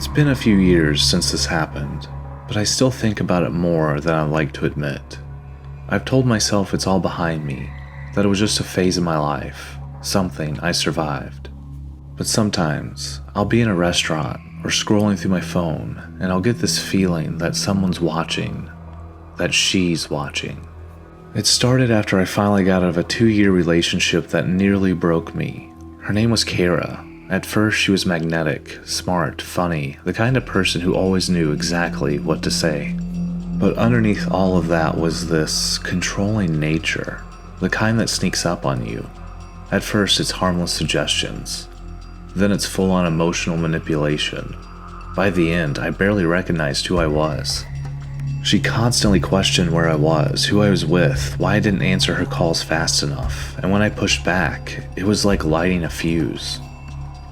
It's been a few years since this happened, but I still think about it more than I'd like to admit. I've told myself it's all behind me, that it was just a phase of my life, something I survived. But sometimes, I'll be in a restaurant or scrolling through my phone, and I'll get this feeling that someone's watching, that she's watching. It started after I finally got out of a 2-year relationship that nearly broke me. Her name was Kara. At first, she was magnetic, smart, funny, the kind of person who always knew exactly what to say. But underneath all of that was this controlling nature, the kind that sneaks up on you. At first, it's harmless suggestions. Then it's full-on emotional manipulation. By the end, I barely recognized who I was. She constantly questioned where I was, who I was with, why I didn't answer her calls fast enough, and when I pushed back, it was like lighting a fuse.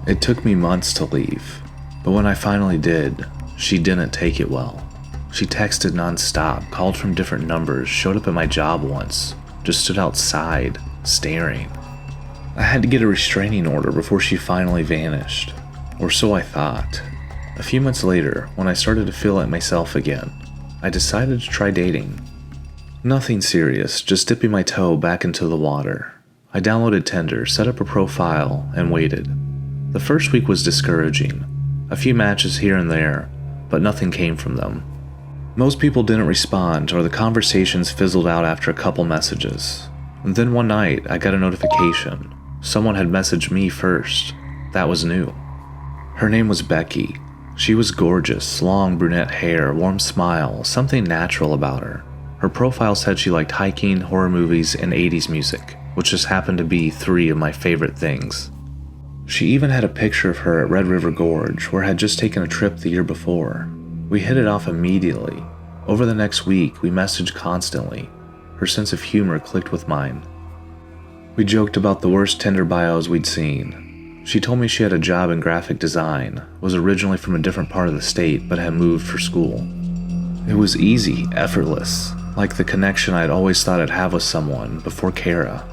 It took me months to leave, but when I finally did, she didn't take it well. She texted nonstop, called from different numbers, showed up at my job once, just stood outside, staring. I had to get a restraining order before she finally vanished, or so I thought. A few months later, when I started to feel like myself again, I decided to try dating. Nothing serious, just dipping my toe back into the water. I downloaded Tinder, set up a profile, and waited. The first week was discouraging. A few matches here and there, but nothing came from them. Most people didn't respond, or the conversations fizzled out after a couple messages. And then one night, I got a notification. Someone had messaged me first. That was new. Her name was Becky. She was gorgeous, long brunette hair, warm smile, something natural about her. Her profile said she liked hiking, horror movies, and 80s music, which just happened to be 3 of my favorite things. She even had a picture of her at Red River Gorge, where I had just taken a trip the year before. We hit it off immediately. Over the next week, we messaged constantly. Her sense of humor clicked with mine. We joked about the worst Tinder bios we'd seen. She told me she had a job in graphic design, was originally from a different part of the state, but had moved for school. It was easy, effortless, like the connection I'd always thought I'd have with someone before Kara.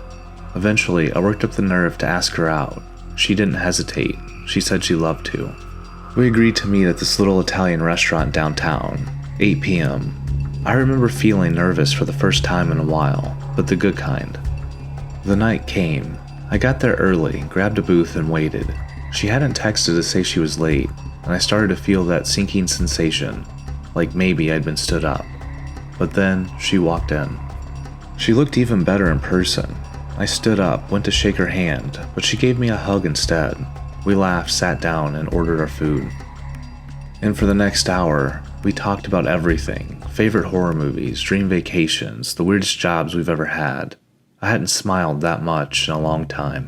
Eventually, I worked up the nerve to ask her out. She didn't hesitate. She said she'd love to. We agreed to meet at this little Italian restaurant downtown, 8 p.m. I remember feeling nervous for the first time in a while, but the good kind. The night came. I got there early, grabbed a booth, and waited. She hadn't texted to say she was late, and I started to feel that sinking sensation, like maybe I'd been stood up. But then, she walked in. She looked even better in person. I stood up, went to shake her hand, but she gave me a hug instead. We laughed, sat down, and ordered our food. And for the next hour, we talked about everything. Favorite horror movies, dream vacations, the weirdest jobs we've ever had. I hadn't smiled that much in a long time.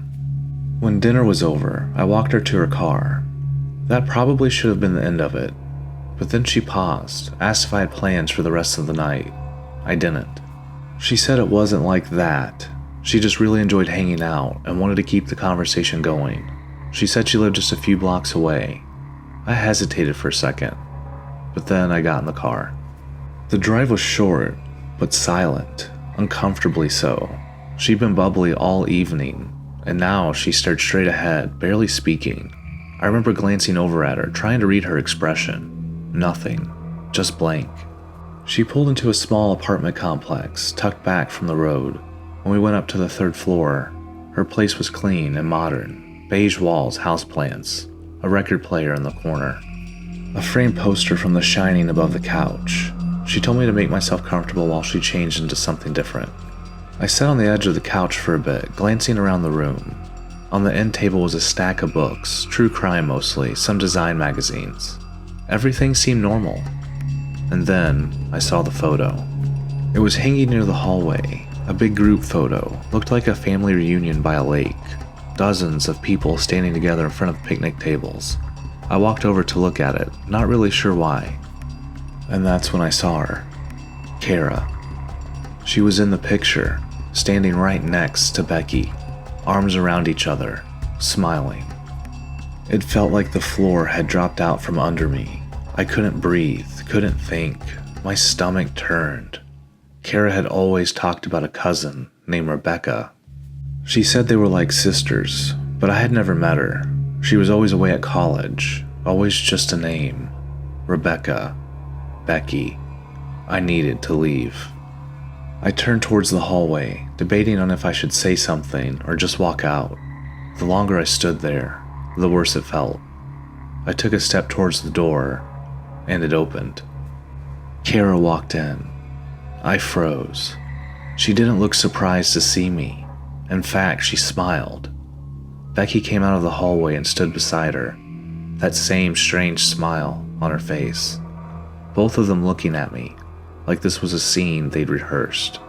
When dinner was over, I walked her to her car. That probably should have been the end of it. But then she paused, asked if I had plans for the rest of the night. I didn't. She said it wasn't like that. She just really enjoyed hanging out and wanted to keep the conversation going. She said she lived just a few blocks away. I hesitated for a second, but then I got in the car. The drive was short, but silent, uncomfortably so. She'd been bubbly all evening, and now she stared straight ahead, barely speaking. I remember glancing over at her, trying to read her expression. Nothing, just blank. She pulled into a small apartment complex, tucked back from the road. When we went up to the 3rd floor, her place was clean and modern. Beige walls, houseplants, a record player in the corner. A framed poster from The Shining above the couch. She told me to make myself comfortable while she changed into something different. I sat on the edge of the couch for a bit, glancing around the room. On the end table was a stack of books, true crime mostly, some design magazines. Everything seemed normal. And then I saw the photo. It was hanging near the hallway. A big group photo, looked like a family reunion by a lake. Dozens of people standing together in front of picnic tables. I walked over to look at it, not really sure why. And that's when I saw her. Kara. She was in the picture, standing right next to Becky, arms around each other, smiling. It felt like the floor had dropped out from under me. I couldn't breathe, couldn't think. My stomach turned. Kara had always talked about a cousin named Rebecca. She said they were like sisters, but I had never met her. She was always away at college. Always just a name. Rebecca. Becky. I needed to leave. I turned towards the hallway, debating on if I should say something or just walk out. The longer I stood there, the worse it felt. I took a step towards the door, and it opened. Kara walked in. I froze. She didn't look surprised to see me. In fact, she smiled. Becky came out of the hallway and stood beside her, that same strange smile on her face. Both of them looking at me, like this was a scene they'd rehearsed.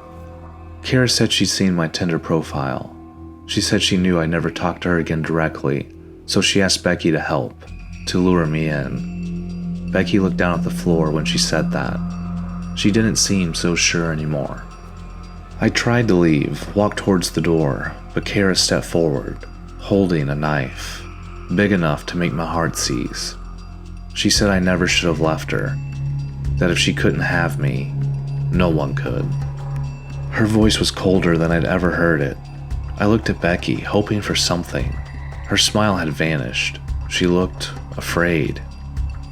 Kara said she'd seen my Tinder profile. She said she knew I never talked to her again directly, so she asked Becky to help, to lure me in. Becky looked down at the floor when she said that. She didn't seem so sure anymore. I tried to leave, walk towards the door, but Kara stepped forward, holding a knife, big enough to make my heart seize. She said I never should have left her, that if she couldn't have me, no one could. Her voice was colder than I'd ever heard it. I looked at Becky, hoping for something. Her smile had vanished. She looked afraid.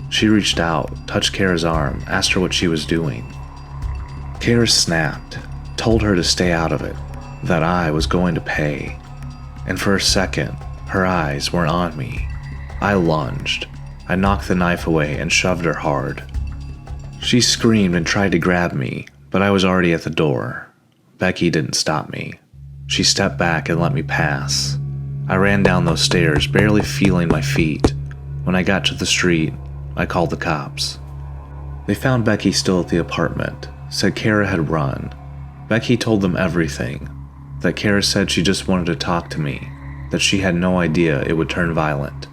She reached out, touched Kara's arm, asked her what she was doing. Kara snapped, told her to stay out of it, that I was going to pay. And for a second, her eyes weren't on me. I lunged. I knocked the knife away and shoved her hard. She screamed and tried to grab me, but I was already at the door. Becky didn't stop me. She stepped back and let me pass. I ran down those stairs, barely feeling my feet. When I got to the street, I called the cops. They found Becky still at the apartment, said Kara had run. Becky told them everything, that Kara said she just wanted to talk to me, that she had no idea it would turn violent.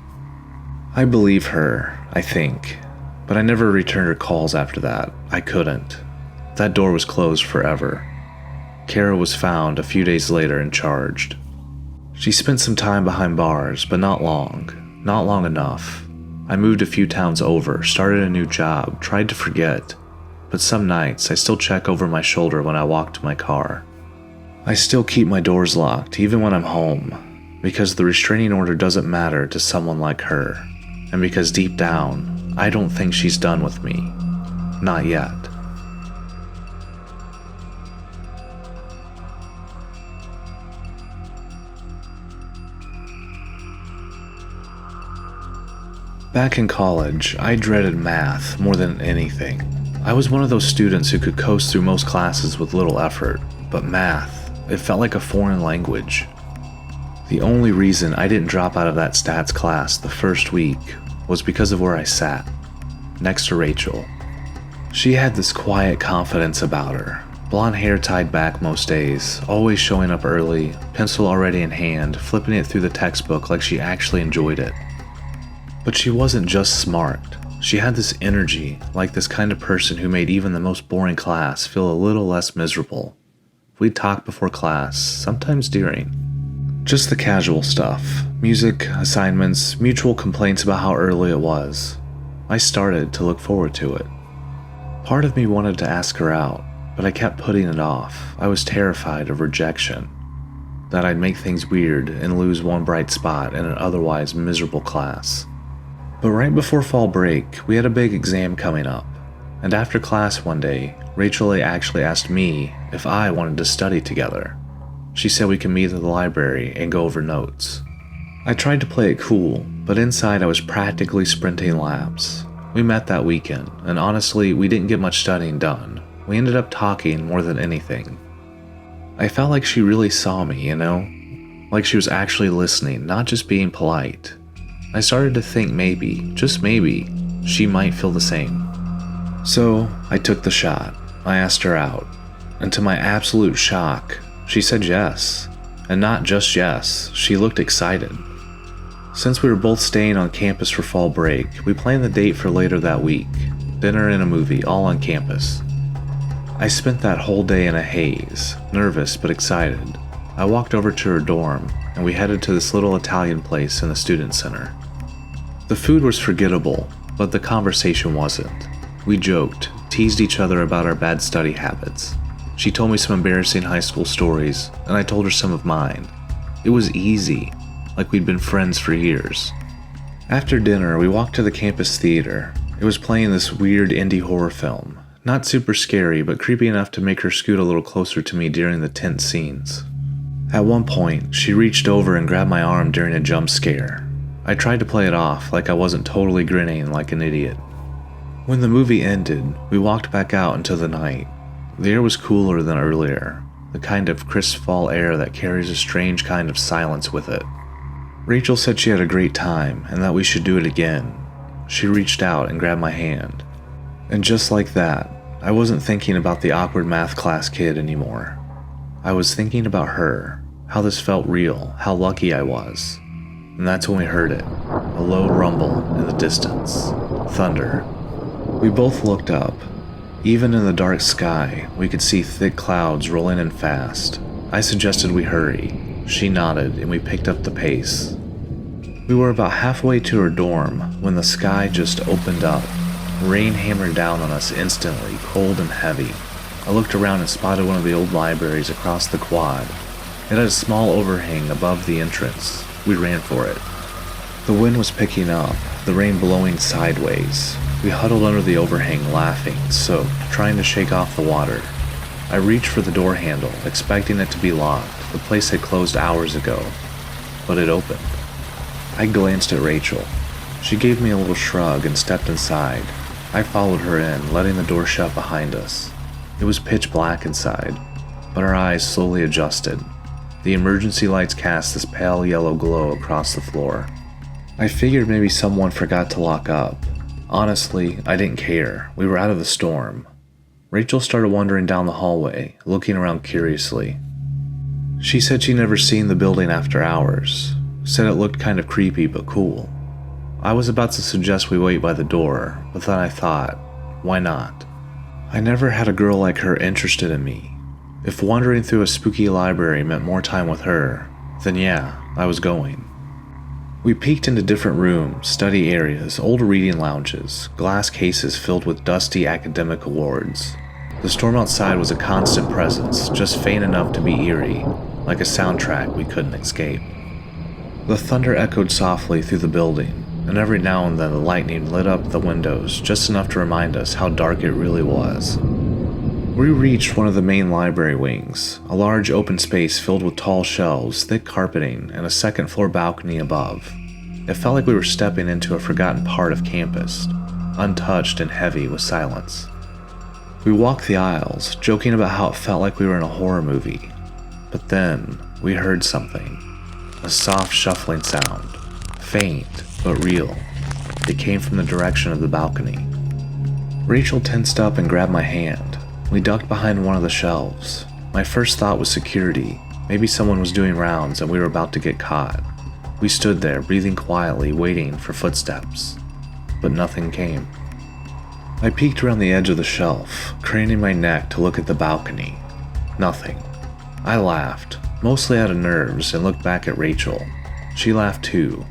I believe her, I think, but I never returned her calls after that. I couldn't. That door was closed forever. Kara was found a few days later and charged. She spent some time behind bars, but not long enough. I moved a few towns over, started a new job, tried to forget, but some nights I still check over my shoulder when I walk to my car. I still keep my doors locked, even when I'm home, because the restraining order doesn't matter to someone like her, and because deep down, I don't think she's done with me. Not yet. Back in college, I dreaded math more than anything. I was one of those students who could coast through most classes with little effort, but math, it felt like a foreign language. The only reason I didn't drop out of that stats class the first week was because of where I sat, next to Rachel. She had this quiet confidence about her, blonde hair tied back most days, always showing up early, pencil already in hand, flipping it through the textbook like she actually enjoyed it. But she wasn't just smart. She had this energy, like this kind of person who made even the most boring class feel a little less miserable. We'd talk before class, sometimes during. Just the casual stuff, music, assignments, mutual complaints about how early it was. I started to look forward to it. Part of me wanted to ask her out, but I kept putting it off. I was terrified of rejection, that I'd make things weird and lose one bright spot in an otherwise miserable class. But right before fall break, we had a big exam coming up, and after class one day, Rachel actually asked me if I wanted to study together. She said we could meet at the library and go over notes. I tried to play it cool, but inside I was practically sprinting laps. We met that weekend, and honestly, we didn't get much studying done. We ended up talking more than anything. I felt like she really saw me, you know? Like she was actually listening, not just being polite. I started to think maybe, just maybe, she might feel the same. So, I took the shot. I asked her out. And to my absolute shock, she said yes. And not just yes, she looked excited. Since we were both staying on campus for fall break, we planned the date for later that week. Dinner and a movie, all on campus. I spent that whole day in a haze, nervous but excited. I walked over to her dorm, and we headed to this little Italian place in the student center. The food was forgettable, but the conversation wasn't. We joked, teased each other about our bad study habits. She told me some embarrassing high school stories, and I told her some of mine. It was easy, like we'd been friends for years. After dinner, we walked to the campus theater. It was playing this weird indie horror film. Not super scary, but creepy enough to make her scoot a little closer to me during the tense scenes. At one point, she reached over and grabbed my arm during a jump scare. I tried to play it off like I wasn't totally grinning like an idiot. When the movie ended, we walked back out into the night. The air was cooler than earlier, the kind of crisp fall air that carries a strange kind of silence with it. Rachel said she had a great time and that we should do it again. She reached out and grabbed my hand. And just like that, I wasn't thinking about the awkward math class kid anymore. I was thinking about her, how this felt real, how lucky I was. And that's when we heard it, a low rumble in the distance. Thunder. We both looked up. Even in the dark sky, we could see thick clouds rolling in fast. I suggested we hurry. She nodded and we picked up the pace. We were about halfway to her dorm when the sky just opened up. Rain hammered down on us instantly, cold and heavy. I looked around and spotted one of the old libraries across the quad. It had a small overhang above the entrance. We ran for it. The wind was picking up, the rain blowing sideways. We huddled under the overhang laughing, soaked, trying to shake off the water. I reached for the door handle, expecting it to be locked. The place had closed hours ago, but it opened. I glanced at Rachel. She gave me a little shrug and stepped inside. I followed her in, letting the door shut behind us. It was pitch black inside, but our eyes slowly adjusted. The emergency lights cast this pale yellow glow across the floor. I figured maybe someone forgot to lock up. Honestly, I didn't care. We were out of the storm. Rachel started wandering down the hallway, looking around curiously. She said she'd never seen the building after hours. Said it looked kind of creepy but cool. I was about to suggest we wait by the door, but then I thought, why not? I never had a girl like her interested in me. If wandering through a spooky library meant more time with her, then yeah, I was going. We peeked into different rooms, study areas, old reading lounges, glass cases filled with dusty academic awards. The storm outside was a constant presence, just faint enough to be eerie, like a soundtrack we couldn't escape. The thunder echoed softly through the building, and every now and then the lightning lit up the windows just enough to remind us how dark it really was. We reached one of the main library wings, a large open space filled with tall shelves, thick carpeting, and a second-floor balcony above. It felt like we were stepping into a forgotten part of campus, untouched and heavy with silence. We walked the aisles, joking about how it felt like we were in a horror movie. But then, we heard something. A soft shuffling sound. Faint, but real. It came from the direction of the balcony. Rachel tensed up and grabbed my hand. We ducked behind one of the shelves. My first thought was security. Maybe someone was doing rounds and we were about to get caught. We stood there, breathing quietly, waiting for footsteps. But nothing came. I peeked around the edge of the shelf, craning my neck to look at the balcony. Nothing. I laughed, mostly out of nerves, and looked back at Rachel. She laughed too.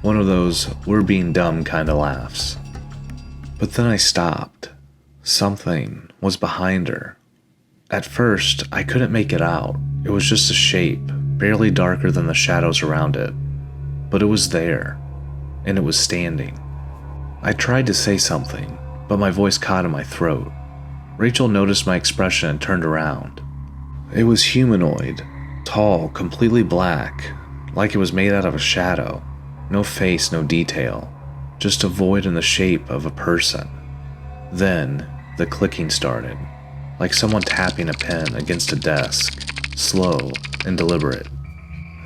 One of those we're being dumb kind of laughs. But then I stopped. Something was behind her. At first, I couldn't make it out. It was just a shape, barely darker than the shadows around it. But it was there, and it was standing. I tried to say something, but my voice caught in my throat. Rachel noticed my expression and turned around. It was humanoid, tall, completely black, like it was made out of a shadow. No face, no detail, just a void in the shape of a person. Then, the clicking started, like someone tapping a pen against a desk, slow and deliberate.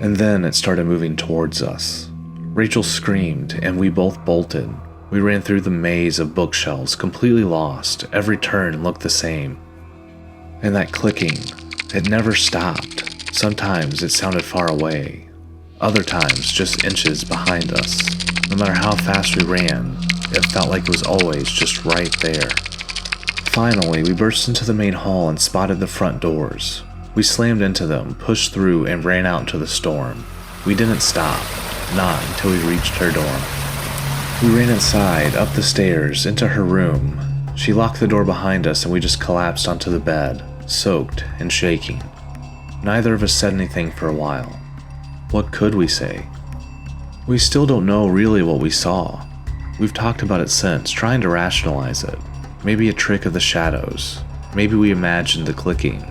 And then it started moving towards us. Rachel screamed, and we both bolted. We ran through the maze of bookshelves, completely lost. Every turn looked the same. And that clicking, it never stopped. Sometimes it sounded far away. Other times, just inches behind us. No matter how fast we ran, it felt like it was always just right there. Finally, we burst into the main hall and spotted the front doors. We slammed into them, pushed through, and ran out into the storm. We didn't stop, not until we reached her dorm. We ran inside, up the stairs, into her room. She locked the door behind us and we just collapsed onto the bed, soaked and shaking. Neither of us said anything for a while. What could we say? We still don't know really what we saw. We've talked about it since, trying to rationalize it. Maybe a trick of the shadows. Maybe we imagined the clicking.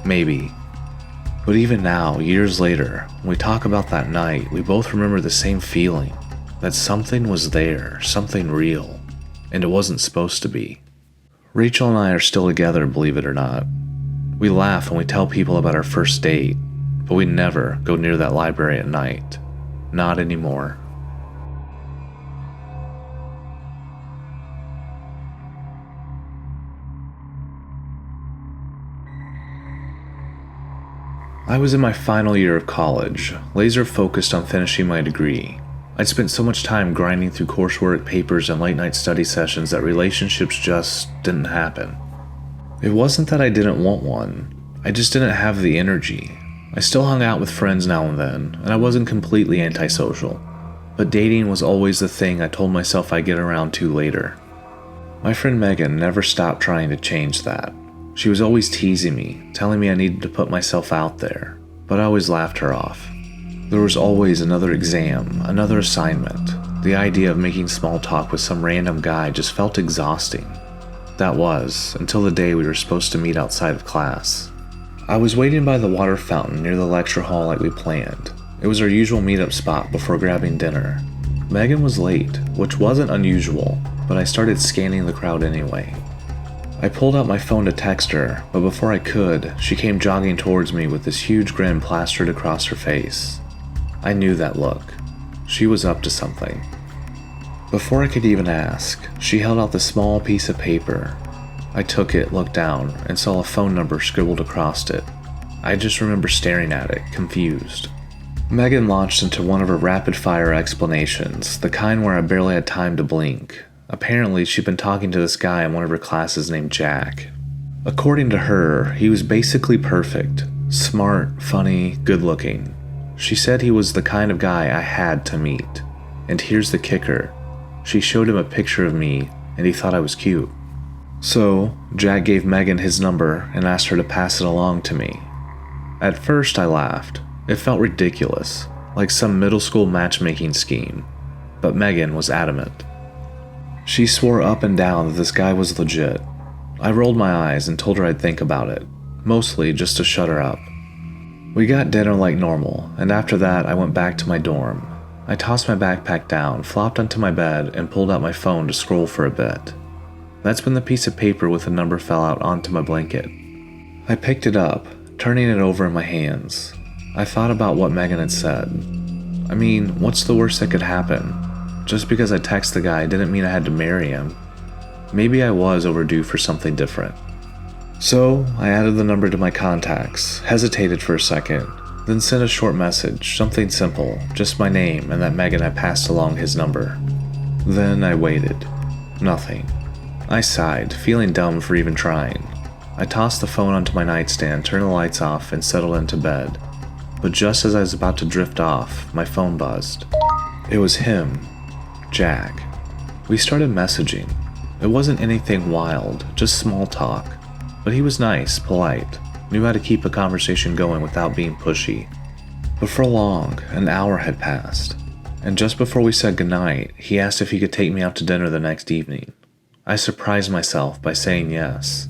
Maybe. But even now, years later, when we talk about that night, we both remember the same feeling. That something was there, something real. And it wasn't supposed to be. Rachel and I are still together, believe it or not. We laugh when we tell people about our first date, but we never go near that library at night. Not anymore. I was in my final year of college, laser focused on finishing my degree. I'd spent so much time grinding through coursework, papers, and late night study sessions that relationships just didn't happen. It wasn't that I didn't want one, I just didn't have the energy. I still hung out with friends now and then, and I wasn't completely antisocial. But dating was always the thing I told myself I'd get around to later. My friend Megan never stopped trying to change that. She was always teasing me, telling me I needed to put myself out there, but I always laughed her off. There was always another exam, another assignment. The idea of making small talk with some random guy just felt exhausting. That was, until the day we were supposed to meet outside of class. I was waiting by the water fountain near the lecture hall like we planned. It was our usual meetup spot before grabbing dinner. Megan was late, which wasn't unusual, but I started scanning the crowd anyway. I pulled out my phone to text her, but before I could, she came jogging towards me with this huge grin plastered across her face. I knew that look. She was up to something. Before I could even ask, she held out the small piece of paper. I took it, looked down, and saw a phone number scribbled across it. I just remember staring at it, confused. Megan launched into one of her rapid-fire explanations, the kind where I barely had time to blink. Apparently, she'd been talking to this guy in one of her classes named Jack. According to her, he was basically perfect. Smart, funny, good-looking. She said he was the kind of guy I had to meet. And here's the kicker. She showed him a picture of me, and he thought I was cute. So, Jack gave Megan his number and asked her to pass it along to me. At first, I laughed. It felt ridiculous, like some middle school matchmaking scheme. But Megan was adamant. She swore up and down that this guy was legit. I rolled my eyes and told her I'd think about it, mostly just to shut her up. We got dinner like normal, and after that I went back to my dorm. I tossed my backpack down, flopped onto my bed, and pulled out my phone to scroll for a bit. That's when the piece of paper with the number fell out onto my blanket. I picked it up, turning it over in my hands. I thought about what Megan had said. I mean, what's the worst that could happen? Just because I texted the guy didn't mean I had to marry him. Maybe I was overdue for something different. So, I added the number to my contacts, hesitated for a second, then sent a short message, something simple, just my name and that Megan had passed along his number. Then I waited. Nothing. I sighed, feeling dumb for even trying. I tossed the phone onto my nightstand, turned the lights off, and settled into bed. But just as I was about to drift off, my phone buzzed. It was him. Jack. We started messaging. It wasn't anything wild, just small talk. But he was nice, polite, knew how to keep a conversation going without being pushy. Before long, an hour had passed, and just before we said goodnight, he asked if he could take me out to dinner the next evening. I surprised myself by saying yes.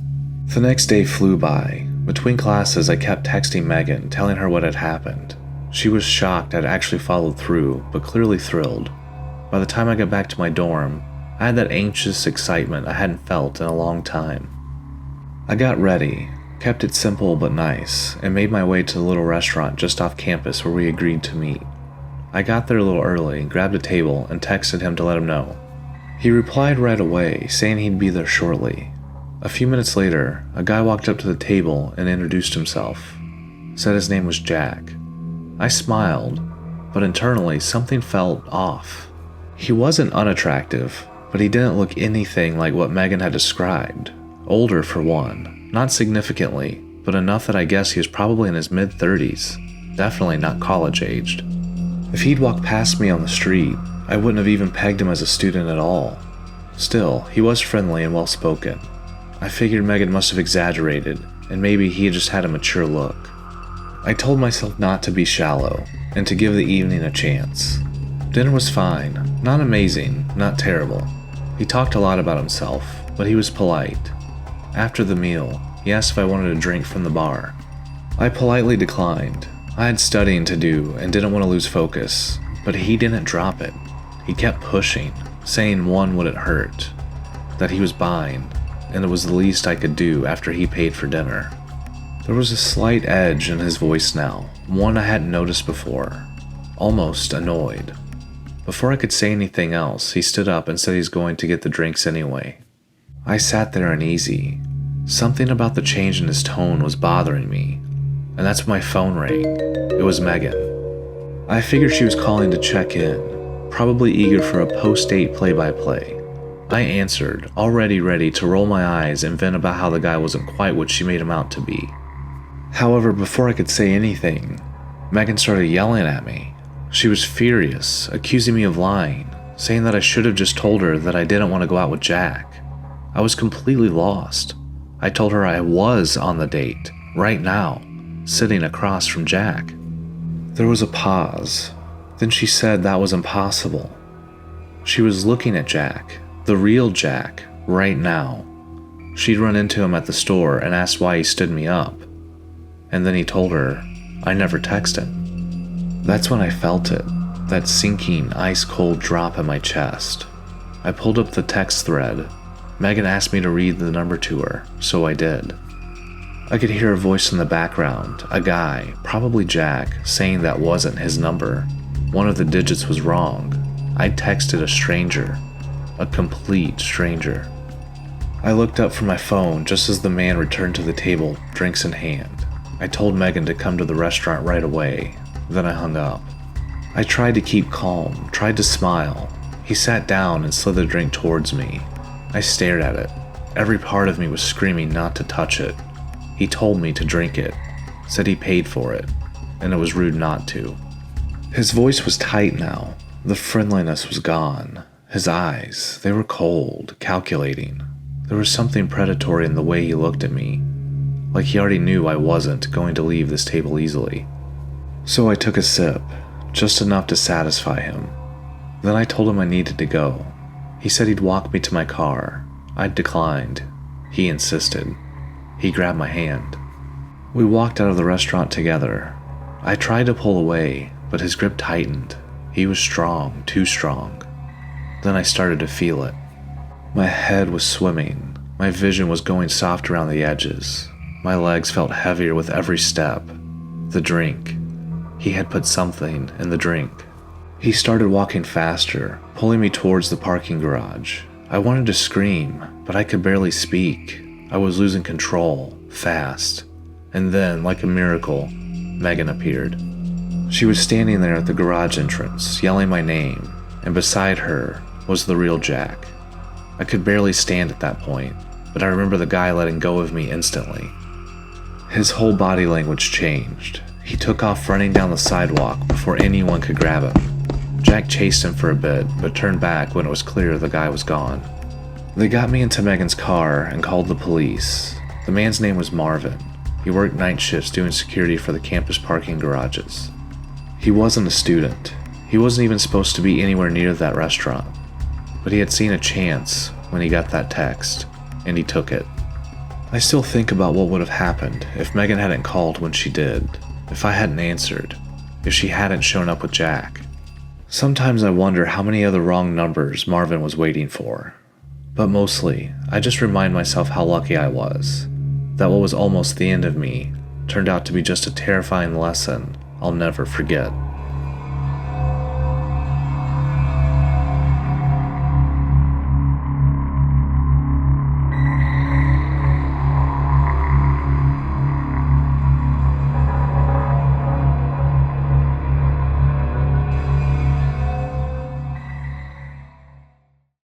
The next day flew by. Between classes, I kept texting Megan, telling her what had happened. She was shocked I'd actually followed through, but clearly thrilled. By the time I got back to my dorm, I had that anxious excitement I hadn't felt in a long time. I got ready, kept it simple but nice, and made my way to the little restaurant just off campus where we agreed to meet. I got there a little early, grabbed a table, and texted him to let him know. He replied right away, saying he'd be there shortly. A few minutes later, a guy walked up to the table and introduced himself. Said his name was Jack. I smiled, but internally something felt off. He wasn't unattractive, but he didn't look anything like what Megan had described. Older for one, not significantly, but enough that I guess he was probably in his mid-30s. Definitely not college-aged. If he'd walked past me on the street, I wouldn't have even pegged him as a student at all. Still, he was friendly and well-spoken. I figured Megan must have exaggerated, and maybe he had just had a mature look. I told myself not to be shallow, and to give the evening a chance. Dinner was fine. Not amazing, not terrible. He talked a lot about himself, but he was polite. After the meal, he asked if I wanted a drink from the bar. I politely declined. I had studying to do and didn't want to lose focus, but he didn't drop it. He kept pushing, saying one wouldn't hurt, that he was buying, and it was the least I could do after he paid for dinner. There was a slight edge in his voice now, one I hadn't noticed before, almost annoyed. Before I could say anything else, he stood up and said he's going to get the drinks anyway. I sat there uneasy. Something about the change in his tone was bothering me, and that's when my phone rang. It was Megan. I figured she was calling to check in, probably eager for a post-date play-by-play. I answered, already ready to roll my eyes and vent about how the guy wasn't quite what she made him out to be. However, before I could say anything, Megan started yelling at me. She was furious, accusing me of lying, saying that I should have just told her that I didn't want to go out with Jack. I was completely lost. I told her I was on the date, right now, sitting across from Jack. There was a pause. Then she said that was impossible. She was looking at Jack, the real Jack, right now. She'd run into him at the store and asked why he stood me up. And then he told her, I never texted. That's when I felt it, that sinking, ice-cold drop in my chest. I pulled up the text thread. Megan asked me to read the number to her, so I did. I could hear a voice in the background, a guy, probably Jack, saying that wasn't his number. One of the digits was wrong. I'd texted a stranger, a complete stranger. I looked up from my phone just as the man returned to the table, drinks in hand. I told Megan to come to the restaurant right away. Then I hung up. I tried to keep calm, tried to smile. He sat down and slid the drink towards me. I stared at it. Every part of me was screaming not to touch it. He told me to drink it, said he paid for it, and it was rude not to. His voice was tight now. The friendliness was gone. His eyes, they were cold, calculating. There was something predatory in the way he looked at me, like he already knew I wasn't going to leave this table easily. So I took a sip, just enough to satisfy him. Then I told him I needed to go. He said he'd walk me to my car. I declined. He insisted. He grabbed my hand. We walked out of the restaurant together. I tried to pull away, but his grip tightened. He was strong, too strong. Then I started to feel it. My head was swimming. My vision was going soft around the edges. My legs felt heavier with every step. The drink. He had put something in the drink. He started walking faster, pulling me towards the parking garage. I wanted to scream, but I could barely speak. I was losing control, fast. And then, like a miracle, Megan appeared. She was standing there at the garage entrance, yelling my name, and beside her was the real Jack. I could barely stand at that point, but I remember the guy letting go of me instantly. His whole body language changed. He took off running down the sidewalk before anyone could grab him. Jack chased him for a bit, but turned back when it was clear the guy was gone. They got me into Megan's car and called the police. The man's name was Marvin. He worked night shifts doing security for the campus parking garages. He wasn't a student. He wasn't even supposed to be anywhere near that restaurant. But he had seen a chance when he got that text, and he took it. I still think about what would have happened if Megan hadn't called when she did. If I hadn't answered, if she hadn't shown up with Jack. Sometimes I wonder how many other wrong numbers Marvin was waiting for. But mostly, I just remind myself how lucky I was. That what was almost the end of me turned out to be just a terrifying lesson I'll never forget.